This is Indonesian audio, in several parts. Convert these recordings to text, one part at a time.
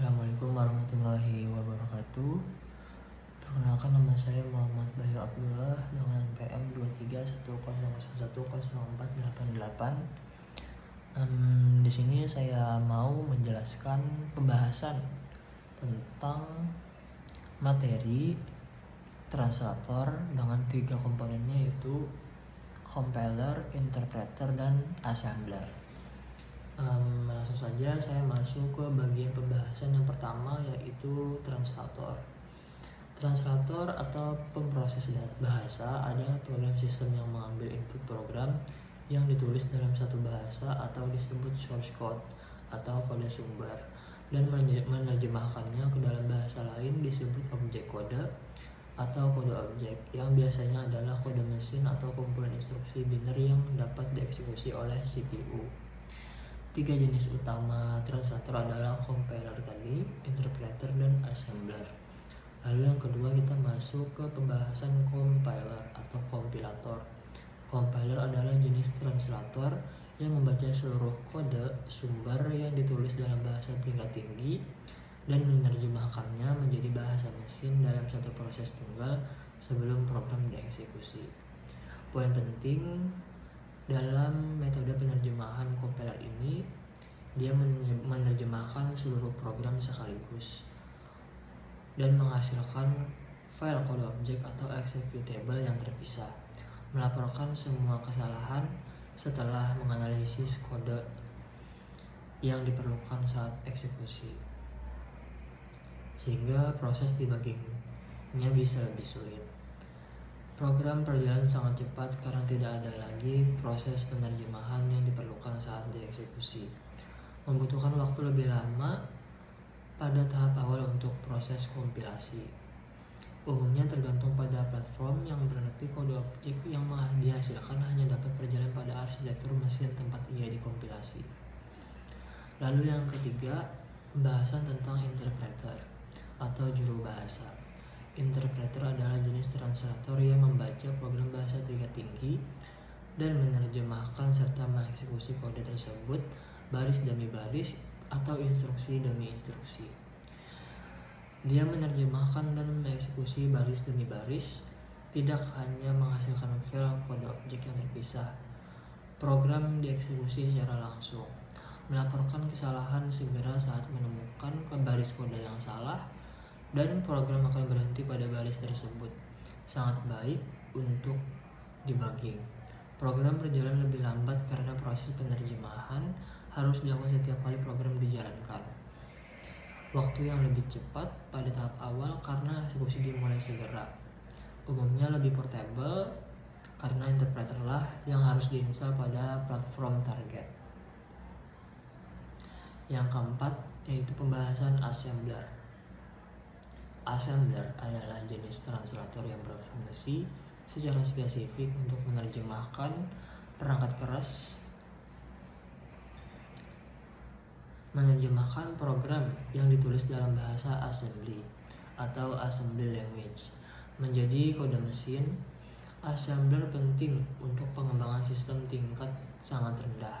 Assalamualaikum warahmatullahi wabarakatuh. Perkenalkan, nama saya Muhammad Bayu Abdullah dengan PM 2310010488. Di sini saya mau menjelaskan pembahasan tentang materi translator dengan 3 komponennya, yaitu compiler, interpreter, dan assembler. Langsung saja saya masuk ke bagian pembahasan yang pertama, yaitu translator. Translator atau pemproses bahasa adalah program sistem yang mengambil input program yang ditulis dalam satu bahasa atau disebut source code atau kode sumber, dan menerjemahkannya ke dalam bahasa lain disebut objek kode atau kode objek, yang biasanya adalah kode mesin atau kumpulan instruksi binary yang dapat dieksekusi oleh CPU. 3 jenis utama translator adalah compiler tadi, interpreter, dan assembler. Lalu yang kedua kita masuk ke pembahasan compiler atau kompilator. Compiler adalah jenis translator yang membaca seluruh kode sumber yang ditulis dalam bahasa tingkat tinggi dan menerjemahkannya menjadi bahasa mesin dalam satu proses tunggal sebelum program dieksekusi. Poin penting dalam metode penerjemahan compiler ini, dia menerjemahkan seluruh program sekaligus dan menghasilkan file kode objek atau executable yang terpisah, melaporkan semua kesalahan setelah menganalisis kode yang diperlukan saat eksekusi, sehingga proses debuggingnya bisa lebih sulit. Program berjalan sangat cepat karena tidak ada lagi proses penerjemahan yang diperlukan saat dieksekusi. Membutuhkan waktu lebih lama pada tahap awal untuk proses kompilasi. Umumnya tergantung pada platform, yang berarti kode objek yang dihasilkan hanya dapat berjalan pada arsitektur mesin tempat ia dikompilasi. Lalu yang ketiga, pembahasan tentang interpreter atau juru bahasa. Interpreter adalah jenis translator yang membaca program bahasa tingkat tinggi dan menerjemahkan serta mengeksekusi kode tersebut baris demi baris atau instruksi demi instruksi. Dia menerjemahkan dan mengeksekusi baris demi baris, tidak hanya menghasilkan file kode objek yang terpisah. Program dieksekusi secara langsung, melaporkan kesalahan segera saat menemukan ke baris kode yang salah, dan program akan berhenti pada baris tersebut. Sangat baik untuk debugging. Program berjalan lebih lambat karena proses penerjemahan harus dilakukan setiap kali program dijalankan. Waktu yang lebih cepat pada tahap awal karena eksekusi dimulai segera. Umumnya lebih portable karena interpreter lah yang harus diinstal pada platform target. Yang keempat, yaitu pembahasan assembler. Assembler adalah jenis translator yang berfungsi secara spesifik untuk menerjemahkan perangkat keras, menerjemahkan program yang ditulis dalam bahasa assembly atau assembly language menjadi kode mesin. Assembler penting untuk pengembangan sistem tingkat sangat rendah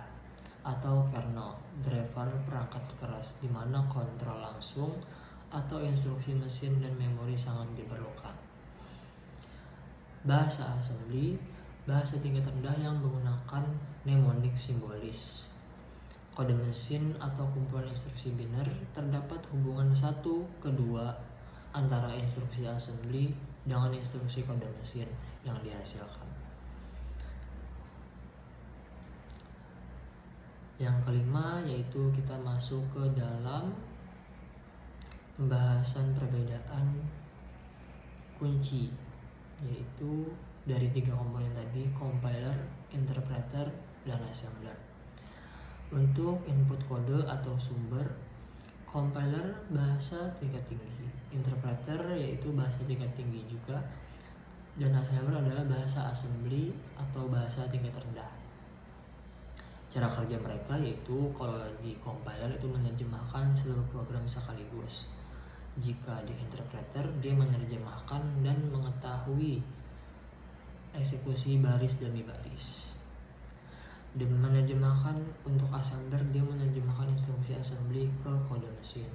atau kernel driver perangkat keras, di mana kontrol langsung atau instruksi mesin dan memori sangat diperlukan. Bahasa assembly, bahasa tingkat rendah yang menggunakan mnemonic simbolis. Kode mesin atau kumpulan instruksi biner, terdapat hubungan 1-2 antara instruksi assembly dengan instruksi kode mesin yang dihasilkan. Yang kelima, yaitu kita masuk ke dalam pembahasan perbedaan kunci, yaitu dari 3 komponen tadi, compiler, interpreter, dan assembler. Untuk input kode atau sumber, compiler bahasa tingkat tinggi, interpreter yaitu bahasa tingkat tinggi juga, dan assembler adalah bahasa assembly atau bahasa tingkat rendah. Cara kerja mereka yaitu, kalau di compiler itu menerjemahkan seluruh program sekaligus. Jika di interpreter, dia menerjemahkan dan mengetahui eksekusi baris demi baris. Dan menerjemahkan untuk assembler, dia menerjemahkan instruksi assembly ke kode mesin.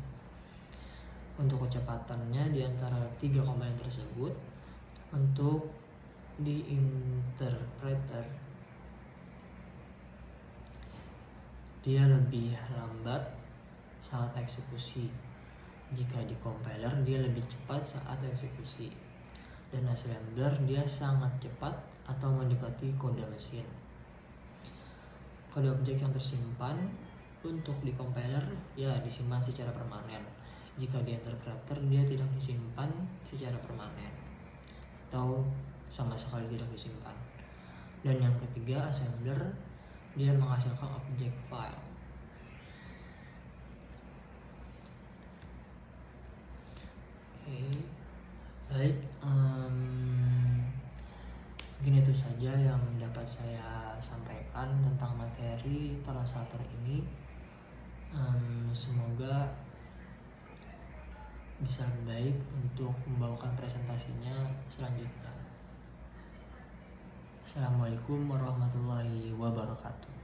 untuk kecepatannya di antara 3 komponen tersebut. Untuk di interpreter dia lebih lambat saat eksekusi, jika di compiler dia lebih cepat saat eksekusi, dan assembler dia sangat cepat atau mendekati kode mesin. Kode objek yang tersimpan untuk di compiler ya disimpan secara permanen. Jika di interpreter dia tidak disimpan secara permanen atau sama sekali tidak disimpan. Dan yang ketiga, assembler dia menghasilkan objek file. Oke, baik. Mungkin itu saja yang dapat saya sampaikan tentang materi translator ini. Semoga bisa lebih baik untuk membawakan presentasinya selanjutnya. Assalamualaikum warahmatullahi wabarakatuh.